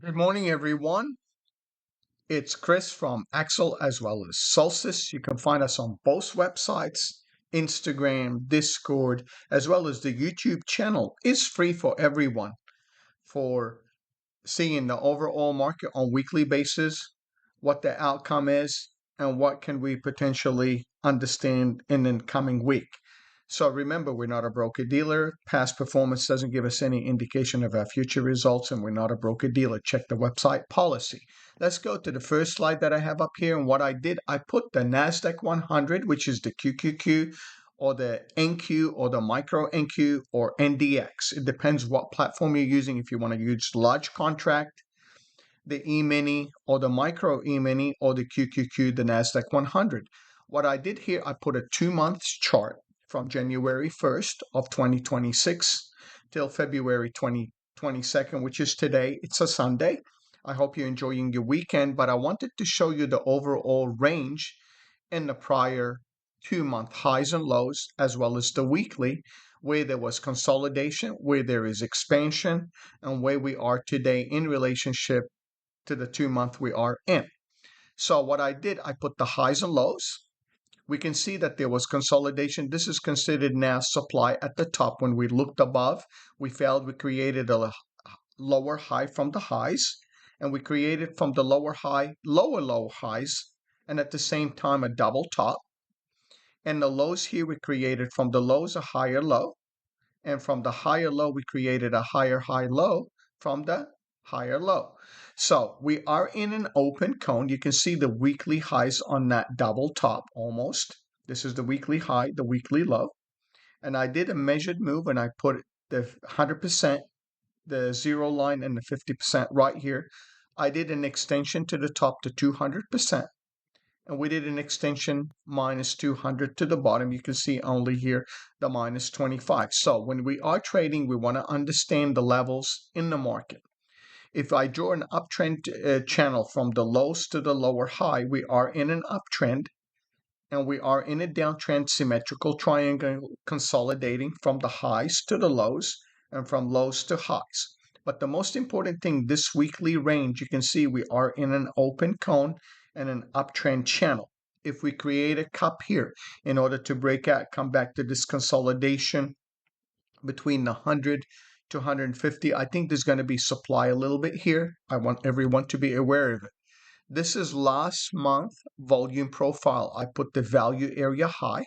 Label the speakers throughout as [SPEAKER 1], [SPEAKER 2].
[SPEAKER 1] Good morning, everyone. It's Chris from Axel as well as Solstice. You can find us on both websites, Instagram, Discord, as well as the YouTube channel. It's free for everyone for seeing the overall market on weekly basis, what the outcome is, and what can we potentially understand in the coming week. So remember, we're not a broker dealer. Past performance doesn't give us any indication of our future results, and we're not a broker dealer. Check the website policy. Let's go to the first slide that I have up here. And what I did, I put the NASDAQ 100, which is the QQQ, or the NQ, or the micro NQ, or NDX. It depends what platform you're using. If you want to use large contract, the E-mini, or the micro E-mini, or the QQQ, the NASDAQ 100. What I did here, I put a 2 months chart from January 1st of 2026 till February 2022, which is today. It's a Sunday. I hope you're enjoying your weekend, but I wanted to show you the overall range in the prior 2 month highs and lows, as well as the weekly, where there was consolidation, where there is expansion, and where we are today in relationship to the 2 month we are in. So what I did, I put the highs and lows. We can see that there was consolidation. This is considered now supply at the top. When we looked above, we failed. We created a lower high from the highs, and we created from the lower high, lower highs, and at the same time a double top. And the lows here we created from the lows a higher low, and from the higher low we created a higher high low from the higher low. So we are in an open cone. You can see the weekly highs on that double top almost. This is the weekly high, the weekly low. And I did a measured move, and I put the 100%, the 0 line, and the 50% right here. I did an extension to the top to 200%. And we did an extension minus 200 to the bottom. You can see only here the minus 25. So when we are trading, we want to understand the levels in the market. If I draw an uptrend channel from the lows to the lower high, we are in an uptrend, and we are in a downtrend symmetrical triangle consolidating from the highs to the lows and from lows to highs. But the most important thing, this weekly range, you can see we are in an open cone and an uptrend channel. If we create a cup here in order to break out, come back to this consolidation between the 100 to 150, I think there's going to be supply a little bit here. I want everyone to be aware of it. This is last month volume profile. I put the value area high,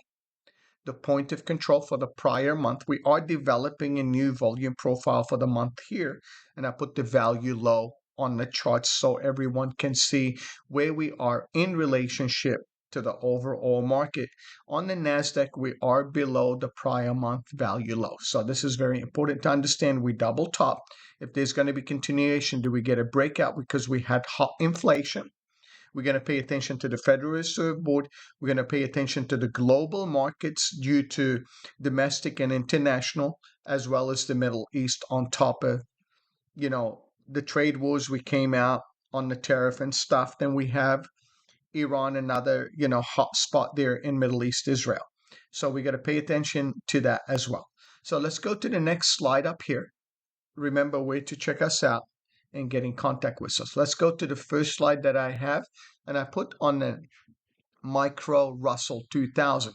[SPEAKER 1] the point of control for the prior month. We are developing a new volume profile for the month here, and I put the value low on the chart so everyone can see where we are in relationship to the overall market. On the NASDAQ, we are below the prior month value low. So this is very important to understand. We double top. If there's going to be continuation, do we get a breakout because we had hot inflation? We're going to pay attention to the Federal Reserve Board. We're going to pay attention to the global markets due to domestic and international, as well as the Middle East, on top of, the trade wars we came out on the tariff and stuff. Then we have Iran, another, hot spot there in Middle East, Israel. So we got to pay attention to that as well. So let's go to the next slide up here. Remember where to check us out and get in contact with us. Let's go to the first slide that I have, and I put on the micro Russell 2000.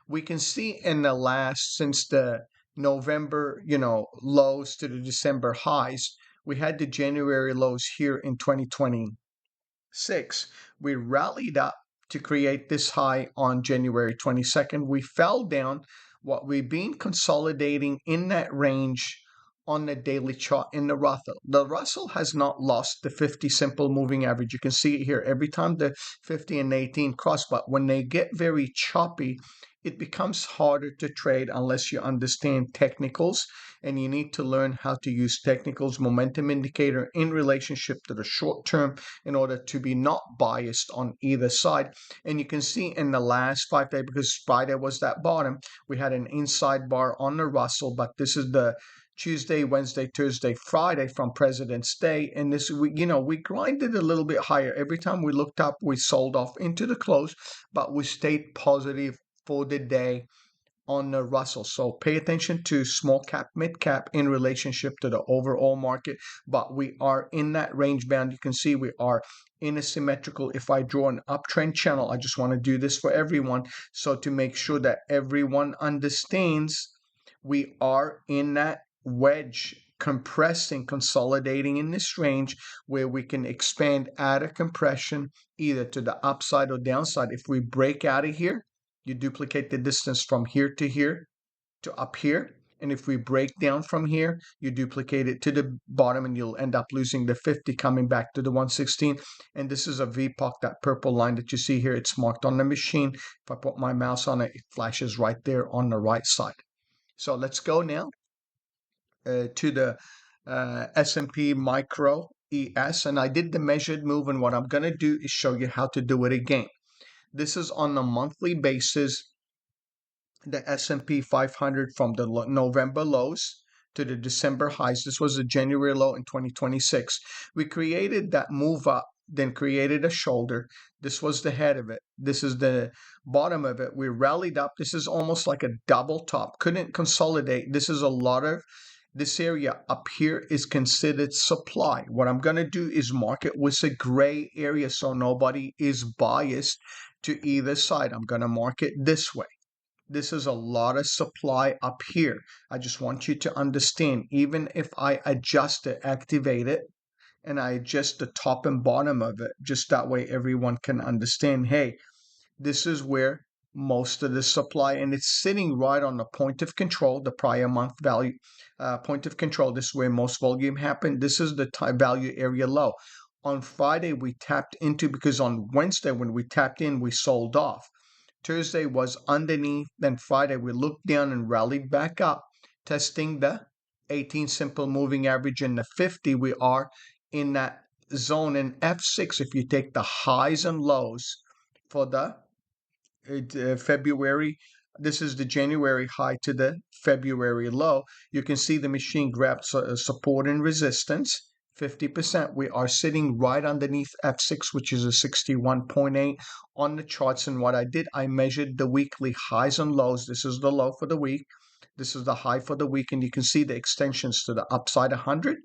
[SPEAKER 1] We can see in the last, since the November, lows to the December highs, we had the January lows here in 2026. We rallied up to create this high on January 22nd. We fell down. What we've been consolidating in that range on the daily chart in the Russell. The Russell has not lost the 50 simple moving average. You can see it here every time the 50 and 18 cross, but when they get very choppy, it becomes harder to trade unless you understand technicals, and you need to learn how to use technicals, momentum indicator in relationship to the short term in order to be not biased on either side. And you can see in the last 5 days, because Friday was that bottom, we had an inside bar on the Russell, but this is the Tuesday, Wednesday, Thursday, Friday from President's Day. And this, we grinded a little bit higher. Every time we looked up, we sold off into the close, but we stayed positive for the day on the Russell. So pay attention to small cap, mid cap in relationship to the overall market. But we are in that range bound. You can see we are in a symmetrical. If I draw an uptrend channel, I just want to do this for everyone. So to make sure that everyone understands, we are in that wedge compressing, consolidating in this range where we can expand out of compression either to the upside or downside. If we break out of here, you duplicate the distance from here to up here. And if we break down from here, you duplicate it to the bottom and you'll end up losing the 50 coming back to the 116. And this is a VPOC, that purple line that you see here. It's marked on the machine. If I put my mouse on it, it flashes right there on the right side. So let's go now to the S&P Micro ES. And I did the measured move. And what I'm going to do is show you how to do it again. This is on a monthly basis. The S&P 500 from the November lows to the December highs. This was a January low in 2026. We created that move up, then created a shoulder. This was the head of it. This is the bottom of it. We rallied up. This is almost like a double top. Couldn't consolidate. This is a lot of this area up here is considered supply. What I'm going to do is mark it with a gray area so nobody is biased to either side. I'm going to mark it this way. This is a lot of supply up here. I just want you to understand, even if I adjust it, activate it, and I adjust the top and bottom of it, just that way everyone can understand, hey, this is where most of the supply, and it's sitting right on the point of control, the prior month value, point of control. This is where most volume happened. This is the value area low. On Friday, we tapped into, because on Wednesday when we tapped in, we sold off. Thursday was underneath. Then Friday, we looked down and rallied back up, testing the 18 simple moving average and the 50. We are in that zone in F6. If you take the highs and lows for the February, this is the January high to the February low, you can see the machine grabbed support and resistance. 50%. We are sitting right underneath F6, which is a 61.8 on the charts. And what I did, I measured the weekly highs and lows. This is the low for the week. This is the high for the week. And you can see the extensions to the upside 100,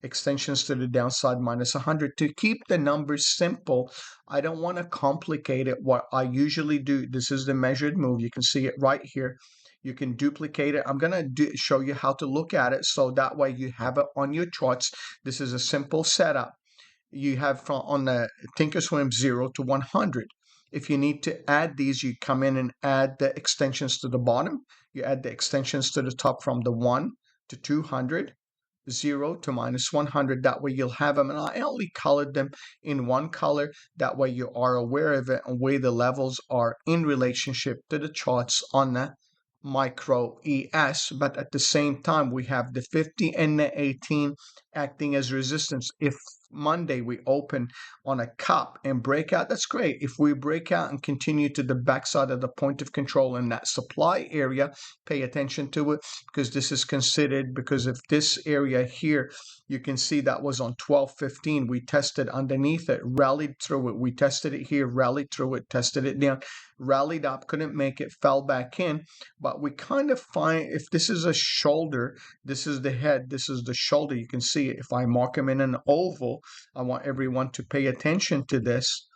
[SPEAKER 1] extensions to the downside minus 100. To keep the numbers simple, I don't want to complicate it. What I usually do, this is the measured move. You can see it right here. You can duplicate it. I'm going to show you how to look at it so that way you have it on your charts. This is a simple setup. You have on the Thinkorswim 0 to 100. If you need to add these, you come in and add the extensions to the bottom. You add the extensions to the top from the 1 to 200. 0 to minus 100. That way you'll have them, and I only colored them in one color. That way you are aware of it and where the levels are in relationship to the charts on the Micro ES. But at the same time, we have the 50 and the 18 acting as resistance. If Monday we open on a cup and break out, that's great. If we break out and continue to the backside of the point of control in that supply area, pay attention to it, because this is considered, because if this area here, you can see that was on 12.15, we tested underneath it, rallied through it, we tested it here, rallied through it, tested it down, rallied up, couldn't make it, fell back in. But we kind of find, if this is a shoulder, this is the head, this is the shoulder, you can see it. If I mark them in an oval, I want everyone to pay attention to this.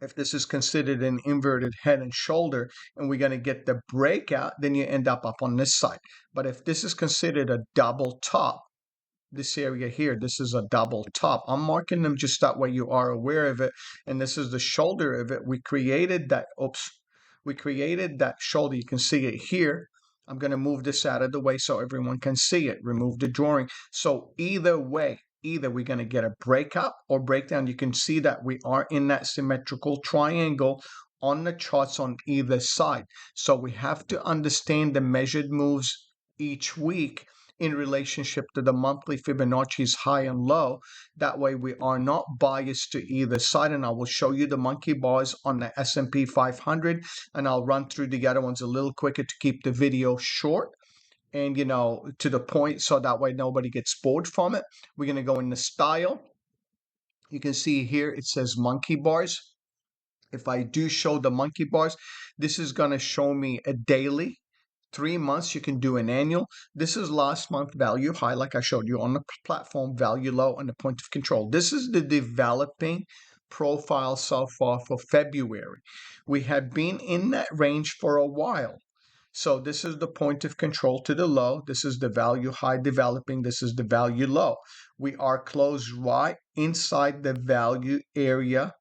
[SPEAKER 1] If this is considered an inverted head and shoulder and we're going to get the breakout, then you end up on this side. But if this is considered a double top, this area here, this is a double top. I'm marking them just that way you are aware of it. And this is the shoulder of it. We created that, we created that shoulder. You can see it here. I'm going to move this out of the way so everyone can see it. Remove the drawing. So either way, either we're going to get a breakup or breakdown. You can see that we are in that symmetrical triangle on the charts on either side. So we have to understand the measured moves each week in relationship to the monthly Fibonacci's high and low. That way we are not biased to either side. And I will show you the monkey bars on the S&P 500, and I'll run through the other ones a little quicker to keep the video short and, you know, to the point, so that way nobody gets bored from it. We're going to go in the style. You can see here it says monkey bars. If I do show the monkey bars, this is going to show me a daily. 3 months, you can do an annual. This is last month value high, like I showed you on the platform, value low, and the point of control. This is the developing profile so far for February. We have been in that range for a while. So this is the point of control to the low. This is the value high developing. This is the value low. We are closed right inside the value area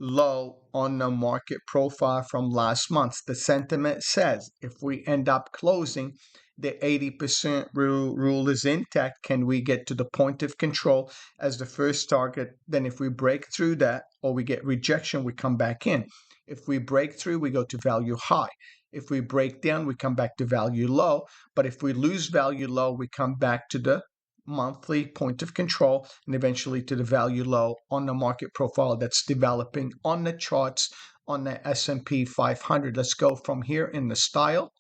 [SPEAKER 1] low on the market profile from last month. The sentiment says if we end up closing, the 80% rule is intact. Can we get to the point of control as the first target? Then if we break through that or we get rejection, we come back in. If we break through, we go to value high. If we break down, we come back to value low. But if we lose value low, we come back to the monthly point of control and eventually to the value low on the market profile that's developing on the charts on the S&P 500. Let's go from here in the style.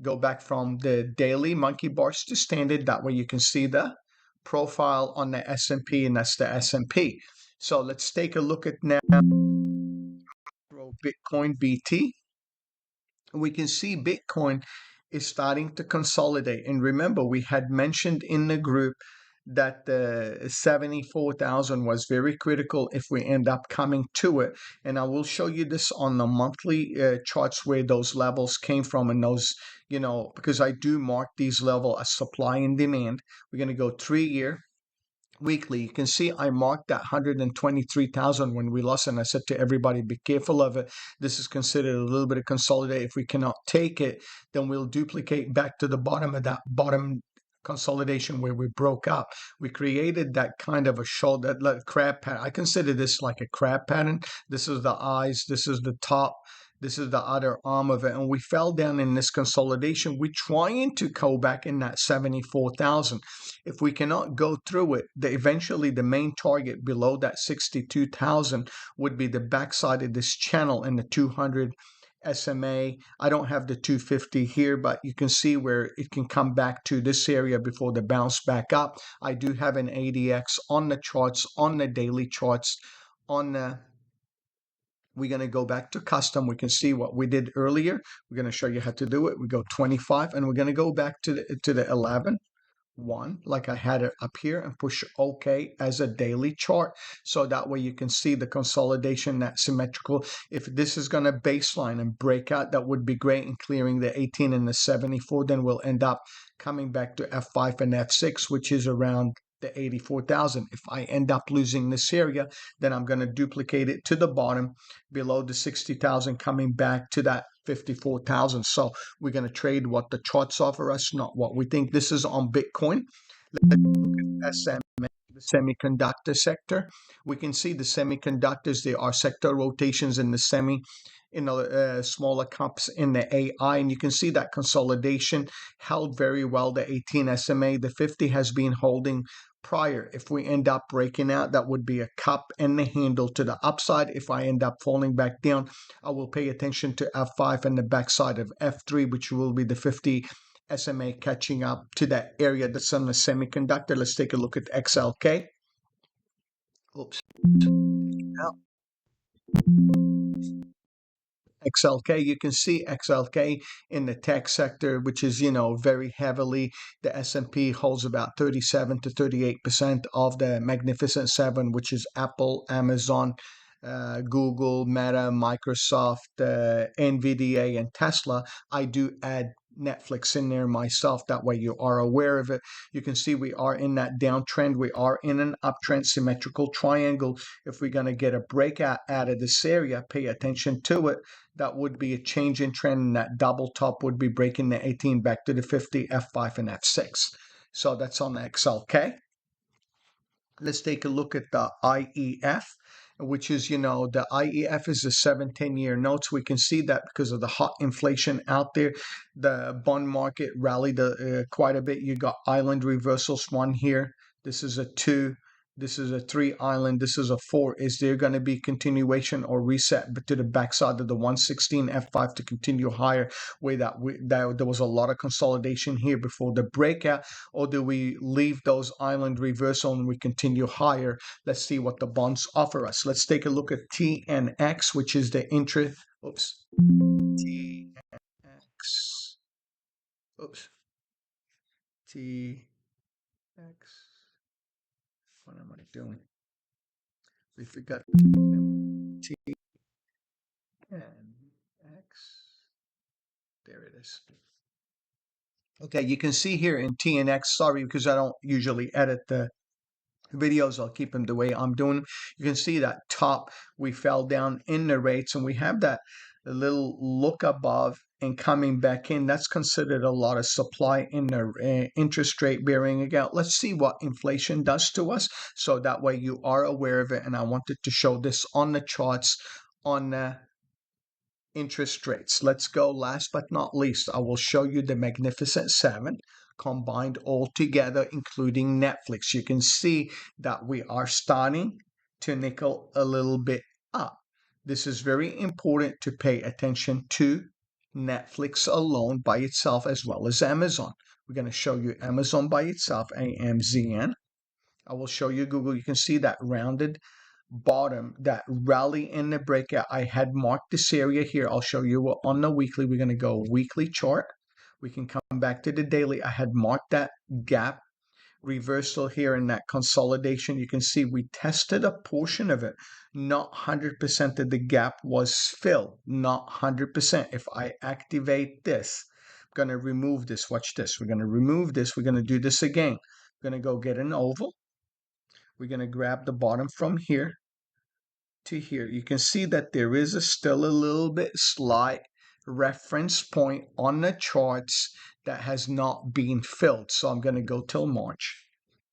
[SPEAKER 1] Go back from the daily monkey bars to standard. That way you can see the profile on the S&P, and that's the S&P. So let's take a look at now Bitcoin BT. We can see Bitcoin is starting to consolidate. And remember, we had mentioned in the group that the 74,000 was very critical if we end up coming to it. And I will show you this on the monthly charts where those levels came from, and those, because I do mark these levels as supply and demand. We're going to go 3-year. Weekly, you can see I marked that 123,000 when we lost, and I said to everybody, be careful of it. This is considered a little bit of consolidate. If we cannot take it, then we'll duplicate back to the bottom of that bottom consolidation where we broke up. We created that kind of a shoulder, that crab pattern. I consider this like a crab pattern. This is the eyes, this is the top, this is the other arm of it, and we fell down in this consolidation. We're trying to go back in that 74,000. If we cannot go through it, eventually the main target below that 62,000 would be the backside of this channel in the 200 SMA. I don't have the 250 here, but you can see where it can come back to this area before the bounce back up. I do have an ADX on the charts, on the daily charts, on the we're going to go back to custom. We can see what we did earlier. We're going to show you how to do it. We go 25, and we're going to go back to the 11. 1 like I had it up here, and push OK as a daily chart, so that way you can see the consolidation, that symmetrical. If this is going to baseline and break out, that would be great in clearing the 18 and the 74. Then we'll end up coming back to F5 and F6, which is around the 84,000. If I end up losing this area, then I'm going to duplicate it to the bottom below the 60,000, coming back to that 54,000. So we're going to trade what the charts offer us, not what we think. This is on Bitcoin. Let's look at SMA, the semiconductor sector. We can see the semiconductors. There are sector rotations in the smaller cups in the AI, and you can see that consolidation held very well. The 18 SMA, the 50 has been holding prior. If we end up breaking out, that would be a cup and the handle to the upside. If I end up falling back down, I will pay attention to F5 and the backside of F3, which will be the 50 SMA catching up to that area that's on the semiconductor. Let's take a look at XLK. Oops. XLK, you can see XLK in the tech sector, which is, very heavily, the S&P holds about 37 to 38% of the Magnificent Seven, which is Apple, Amazon, Google, Meta, Microsoft, Nvidia, and Tesla. I do add Netflix in there myself. That way you are aware of it. You can see we are in that downtrend. We are in an uptrend symmetrical triangle. If we're going to get a breakout out of this area, pay attention to it. That would be a change in trend, and that double top would be breaking the 18 back to the 50, F5 and F6. So that's on the XLK. Let's take a look at the IEF, which is, the IEF is the 7-10-year notes. We can see that because of the hot inflation out there, the bond market rallied quite a bit. You got island reversals, one here. This is a 2. This is a 3 island. This is a 4. Is there going to be continuation or reset to the backside of the 116 F5 to continue higher? Way that there was a lot of consolidation here before the breakout, or do we leave those island reversal and we continue higher? Let's see what the bonds offer us. Let's take a look at TNX, which is the TNX. TX. What am I doing? We forgot TNX. There it is. Okay, you can see here in TNX, sorry, because I don't usually edit the videos, I'll keep them the way I'm doing them. You can see that top, we fell down in the rates, and we have that little look above and coming back in. That's considered a lot of supply in the interest rate bearing account. Let's see what inflation does to us, so that way you are aware of it. And I wanted to show this on the charts on interest rates. Let's go last but not least. I will show you the Magnificent Seven combined all together, including Netflix. You can see that we are starting to nickel a little bit up. This is very important to pay attention to Netflix alone by itself, as well as Amazon. We're going to show you Amazon by itself, AMZN. I will show you Google. You can see that rounded bottom, that rally in the breakout. I had marked this area here. I'll show you on the weekly. We're going to go weekly chart. We can come back to the daily. I had marked that gap reversal here in that consolidation. You can see we tested a portion of it. Not 100% of the gap was filled. Not 100%. If I activate this, I'm going to remove this. Watch this. We're going to remove this. We're going to do this again. We're going to go get an oval. We're going to grab the bottom from here to here. You can see that there is still a little bit slight reference point on the charts that has not been filled. So I'm going to go till March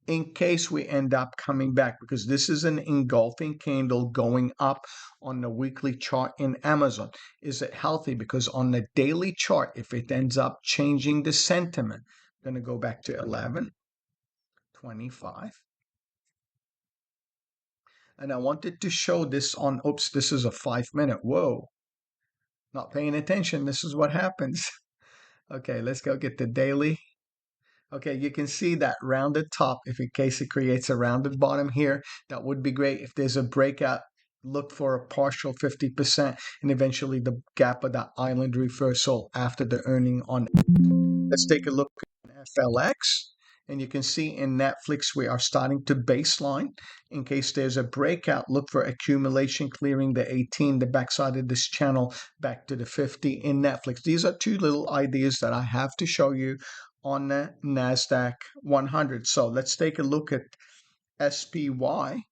[SPEAKER 1] in case we end up coming back, because this is an engulfing candle going up on the weekly chart in Amazon. Is it healthy? Because on the daily chart, if it ends up changing the sentiment, I'm going to go back to 11:25. And I wanted to show this on, oops, this is a 5-minute. Whoa, not paying attention. This is what happens. Okay, let's go get the daily. Okay, you can see that rounded top. If in case it creates a rounded bottom here, that would be great. If there's a breakout, look for a partial 50% and eventually the gap of that island reversal after the earning on. Let's take a look at nflx. And you can see in Netflix, we are starting to baseline. In case there's a breakout, look for accumulation clearing the 18, the backside of this channel, back to the 50 in Netflix. These are two little ideas that I have to show you on the NASDAQ 100. So let's take a look at SPY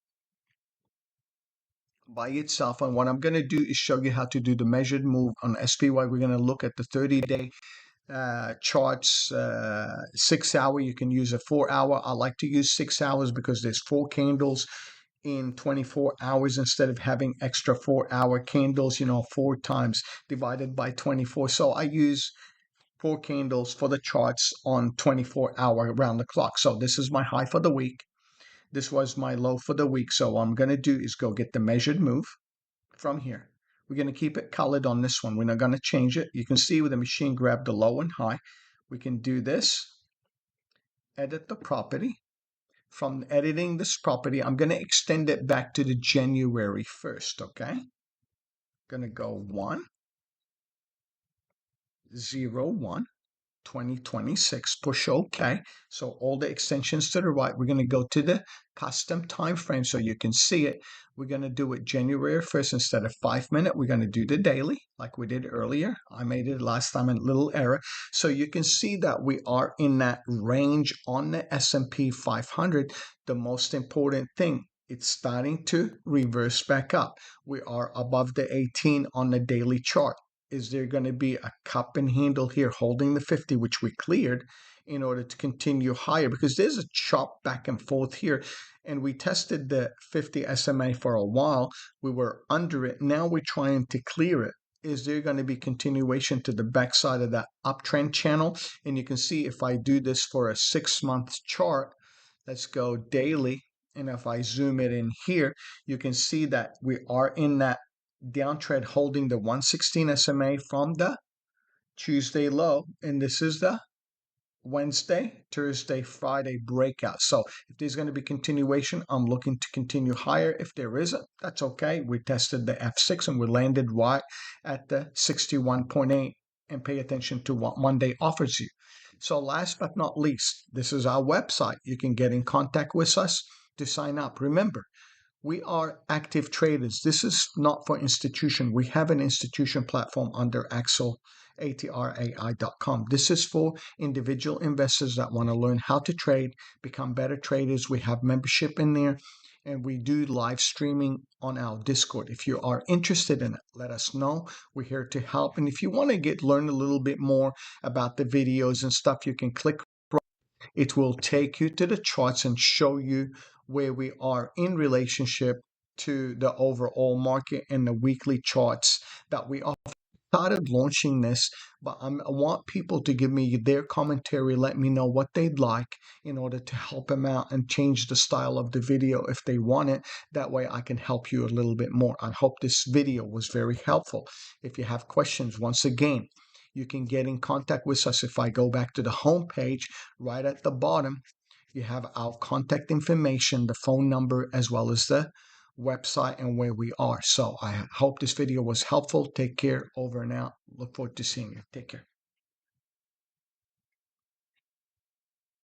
[SPEAKER 1] by itself. And what I'm going to do is show you how to do the measured move on SPY. We're going to look at the 30-day charts, 6 hour. You can use a 4 hour. I like to use 6 hours because there's 4 candles in 24 hours instead of having extra 4-hour candles, 4 times divided by 24. So I use 4 candles for the charts on 24-hour around the clock. So this is my high for the week. This was my low for the week. So what I'm going to do is go get the measured move from here. We're going to keep it colored on this one. We're not going to change it. You can see with the machine grab the low and high. We can do this. Edit the property. From editing this property, I'm going to extend it back to the January 1st, okay? Going to go 101. 2026, push OK. So all the extensions to the right, we're going to go to the custom time frame so you can see it. We're going to do it January 1st instead of 5-minute. We're going to do the daily like we did earlier. I made it last time a little error. So you can see that we are in that range on the S&P 500. The most important thing, it's starting to reverse back up. We are above the 18 on the daily chart. Is there going to be a cup and handle here holding the 50, which we cleared, in order to continue higher? Because there's a chop back and forth here, and we tested the 50 SMA for a while. We were under it. Now we're trying to clear it. Is there going to be continuation to the backside of that uptrend channel? And you can see if I do this for a 6-month chart, let's go daily. And if I zoom it in here, you can see that we are in that downtrend holding the 116 SMA from the Tuesday low. And this is the Wednesday, Thursday, Friday breakout. So if there's going to be continuation, I'm looking to continue higher. If there isn't, that's okay. We tested the F6 and we landed right at the 61.8, and pay attention to what Monday offers you. So last but not least, this is our website. You can get in contact with us to sign up. Remember, we are active traders. This is not for institution. We have an institution platform under AXALATRAI.com. This is for individual investors that want to learn how to trade, become better traders. We have membership in there, and we do live streaming on our Discord. If you are interested in it, let us know. We're here to help. And if you want to learn a little bit more about the videos and stuff, you can click. It will take you to the charts and show you where we are in relationship to the overall market and the weekly charts that we are. Started launching this, but I want people to give me their commentary, let me know what they'd like in order to help them out and change the style of the video if they want it. That way I can help you a little bit more. I hope this video was very helpful. If you have questions, once again, you can get in contact with us. If I go back to the home page, right at the bottom, you have our contact information, the phone number, as well as the website and where we are. So I hope this video was helpful. Take care. Over and out. Look forward to seeing you. Take care.